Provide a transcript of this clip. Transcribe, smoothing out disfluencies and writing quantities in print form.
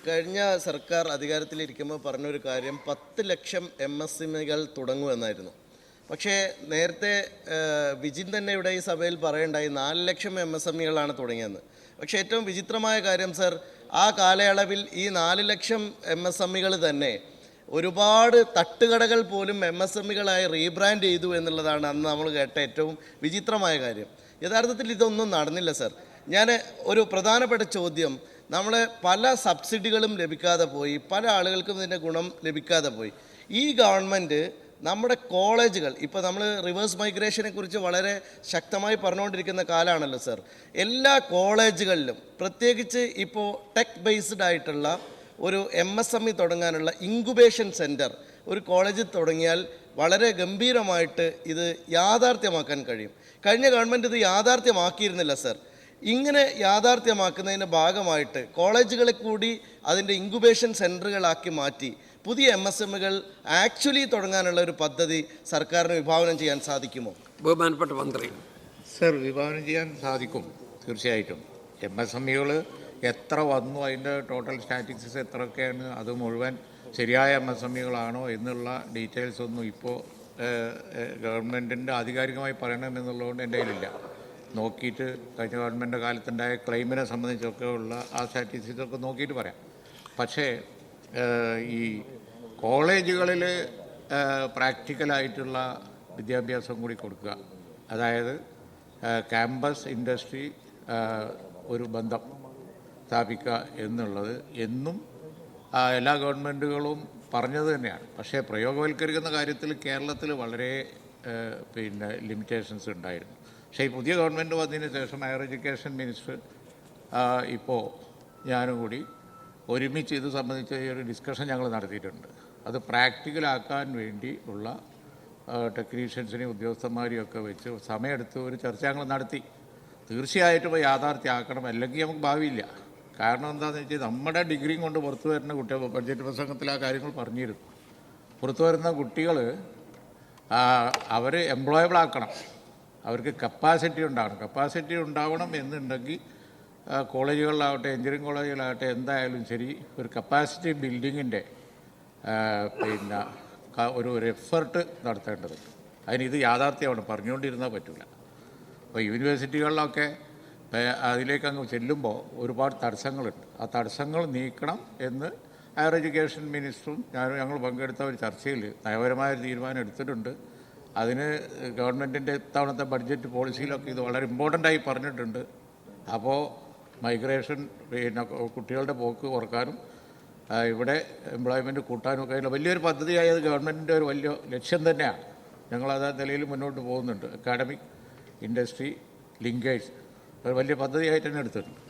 കഴിഞ്ഞ സർക്കാർ അധികാരത്തിലിരിക്കുമ്പോൾ പറഞ്ഞൊരു കാര്യം 10 ലക്ഷം MSMEകൾ തുടങ്ങുമെന്നായിരുന്നു. പക്ഷേ നേരത്തെ വിജിൻ തന്നെ ഇവിടെ ഈ സഭയിൽ പറയണ്ടായി 4 ലക്ഷം MSMEകളാണ് തുടങ്ങിയെന്ന്. പക്ഷേ ഏറ്റവും വിചിത്രമായ കാര്യം സർ, ആ കാലയളവിൽ ഈ 4 ലക്ഷം MSMEകൾ തന്നെ ഒരുപാട് തട്ടുകടകൾ പോലും MSMEകളായി റീബ്രാൻഡ് ചെയ്തു എന്നുള്ളതാണ് അന്ന് നമ്മൾ കേട്ട ഏറ്റവും വിചിത്രമായ കാര്യം. യഥാർത്ഥത്തിൽ ഇതൊന്നും നടന്നില്ല സർ. ഞാൻ ഒരു പ്രധാനപ്പെട്ട ചോദ്യം, നമ്മൾ പല സബ്സിഡികളും ലഭിക്കാതെ പോയി, പല ആളുകൾക്കും ഇതിൻ്റെ ഗുണം ലഭിക്കാതെ പോയി. ഈ ഗവൺമെൻറ് നമ്മുടെ കോളേജുകൾ, ഇപ്പോൾ നമ്മൾ റിവേഴ്സ് മൈഗ്രേഷനെ കുറിച്ച് വളരെ ശക്തമായി പറഞ്ഞുകൊണ്ടിരിക്കുന്ന കാലമാണല്ലോ സർ. എല്ലാ കോളേജുകളിലും പ്രത്യേകിച്ച് ഇപ്പോൾ ടെക് ബേസ്ഡ് ആയിട്ടുള്ള ഒരു MSME തുടങ്ങാനുള്ള ഇൻക്യുബേഷൻ സെൻറ്റർ ഒരു കോളേജിൽ തുടങ്ങിയാൽ വളരെ ഗംഭീരമായിട്ട് ഇത് യാഥാർത്ഥ്യമാക്കാൻ കഴിയും. കഴിഞ്ഞ ഗവൺമെൻറ് ഇത് യാഥാർത്ഥ്യമാക്കിയിരുന്നില്ല സർ. ഇങ്ങനെ യാഥാർത്ഥ്യമാക്കുന്നതിൻ്റെ ഭാഗമായിട്ട് കോളേജുകളെ കൂടി അതിൻ്റെ ഇൻക്യുബേഷൻ സെൻറ്ററുകളാക്കി മാറ്റി പുതിയ MSMEകൾ ആക്ച്വലി തുടങ്ങാനുള്ള ഒരു പദ്ധതി സർക്കാരിന് വിഭാവനം ചെയ്യാൻ സാധിക്കുമോ? ബഹുമാനപ്പെട്ട മന്ത്രി. സർ, വിഭാവനം ചെയ്യാൻ സാധിക്കും തീർച്ചയായിട്ടും. MSMEകൾ എത്ര വന്നു, അതിൻ്റെ ടോട്ടൽ സ്റ്റാറ്റിസ്റ്റിക്സ് എത്രയൊക്കെയാണ്, അത് മുഴുവൻ ശരിയായ MSMEകളാണോ എന്നുള്ള ഡീറ്റെയിൽസ് ഒന്നും ഇപ്പോൾ ഗവൺമെൻറ്റിൻ്റെ ആധികാരികമായി പറയണമെന്നുള്ളതുകൊണ്ട് എൻ്റെ കയ്യിലില്ല. നോക്കിയിട്ട് കഴിഞ്ഞ ഗവൺമെൻറ് കാലത്തുണ്ടായ ക്ലെയിമിനെ സംബന്ധിച്ചൊക്കെ ഉള്ള ആ സ്റ്റാറ്റിസ്റ്റിക്സൊക്കെ നോക്കിയിട്ട് പറയാം. പക്ഷേ ഈ കോളേജുകളിൽ പ്രാക്ടിക്കലായിട്ടുള്ള വിദ്യാഭ്യാസം കൂടി കൊടുക്കുക, അതായത് ക്യാമ്പസ് ഇൻഡസ്ട്രി ഒരു ബന്ധം സ്ഥാപിക്കുക എന്നുള്ളത് എന്നും എല്ലാ ഗവൺമെൻറ്റുകളും പറഞ്ഞത് തന്നെയാണ്. പക്ഷേ പ്രയോഗവൽക്കരിക്കുന്ന കാര്യത്തിൽ കേരളത്തിൽ വളരെ ലിമിറ്റേഷൻസ് ഉണ്ടായിരുന്നു. പക്ഷേ ഈ പുതിയ ഗവൺമെൻറ് വന്നതിന് ശേഷം ഹയർ എഡ്യൂക്കേഷൻ മിനിസ്റ്റർ ഇപ്പോൾ ഞാനും കൂടി ഒരുമിച്ച് ഇത് സംബന്ധിച്ച് ഒരു ഡിസ്കഷൻ ഞങ്ങൾ നടത്തിയിട്ടുണ്ട്. അത് പ്രാക്ടിക്കലാക്കാൻ വേണ്ടി ഉള്ള ടെക്നീഷ്യൻസിനെയും ഉദ്യോഗസ്ഥന്മാരെയും ഒക്കെ വെച്ച് സമയമെടുത്ത് ഒരു ചർച്ച ഞങ്ങൾ നടത്തി. തീർച്ചയായിട്ടും യാഥാർത്ഥ്യമാക്കണം, അല്ലെങ്കിൽ നമുക്ക് ഭാവിയില്ല. കാരണം എന്താണെന്ന് വെച്ചാൽ നമ്മുടെ ഡിഗ്രിയും കൊണ്ട് പുറത്തു വരുന്ന കുട്ടികൾ, ബഡ്ജറ്റ് പ്രസംഗത്തിൽ ആ കാര്യങ്ങൾ പറഞ്ഞിരുന്നു, പുറത്തു വരുന്ന കുട്ടികൾ അവർ എംപ്ലോയബിൾ ആക്കണം, അവർക്ക് കപ്പാസിറ്റി ഉണ്ടാകണം. കപ്പാസിറ്റി ഉണ്ടാവണം എന്നുണ്ടെങ്കിൽ കോളേജുകളിലാവട്ടെ, എഞ്ചിനീയറിംഗ് കോളേജുകളാകട്ടെ, എന്തായാലും ശരി ഒരു കപ്പാസിറ്റി ബിൽഡിങ്ങിൻ്റെ ഒരു എഫർട്ട് നടത്തേണ്ടതുണ്ട്. അതിനിത് യാഥാർത്ഥ്യമാണ്, പറഞ്ഞുകൊണ്ടിരുന്നാൽ പറ്റില്ല. അപ്പോൾ യൂണിവേഴ്സിറ്റികളിലൊക്കെ അതിലേക്ക് അങ്ങ് ചെല്ലുമ്പോൾ ഒരുപാട് തടസ്സങ്ങളുണ്ട്. ആ തടസ്സങ്ങൾ നീക്കണം എന്ന് ഹയർ എഡ്യൂക്കേഷൻ മിനിസ്റ്ററും ഞങ്ങൾ പങ്കെടുത്ത ഒരു ചർച്ചയിൽ നയപരമായൊരു തീരുമാനം എടുത്തിട്ടുണ്ട്. അതിന് ഗവൺമെൻറ്റിൻ്റെ ഇത്തവണത്തെ ബഡ്ജറ്റ് പോളിസിയിലൊക്കെ ഇത് വളരെ ഇമ്പോർട്ടൻ്റായി പറഞ്ഞിട്ടുണ്ട്. അപ്പോൾ മൈഗ്രേഷൻ കുട്ടികളുടെ പോക്ക് കുറക്കാനും ഇവിടെ എംപ്ലോയ്മെൻറ്റ് കൂട്ടാനും ഒക്കെ ആയിട്ടുള്ള വലിയൊരു പദ്ധതിയായത് ഗവൺമെൻറ്റിൻ്റെ ഒരു വലിയ ലക്ഷ്യം തന്നെയാണ്. ഞങ്ങളത് നിലയിൽ മുന്നോട്ട് പോകുന്നുണ്ട്. അക്കാഡമിക് ഇൻഡസ്ട്രി ലിങ്കേജ് ഒരു വലിയ പദ്ധതിയായിട്ട് തന്നെ എടുത്തിട്ടുണ്ട്.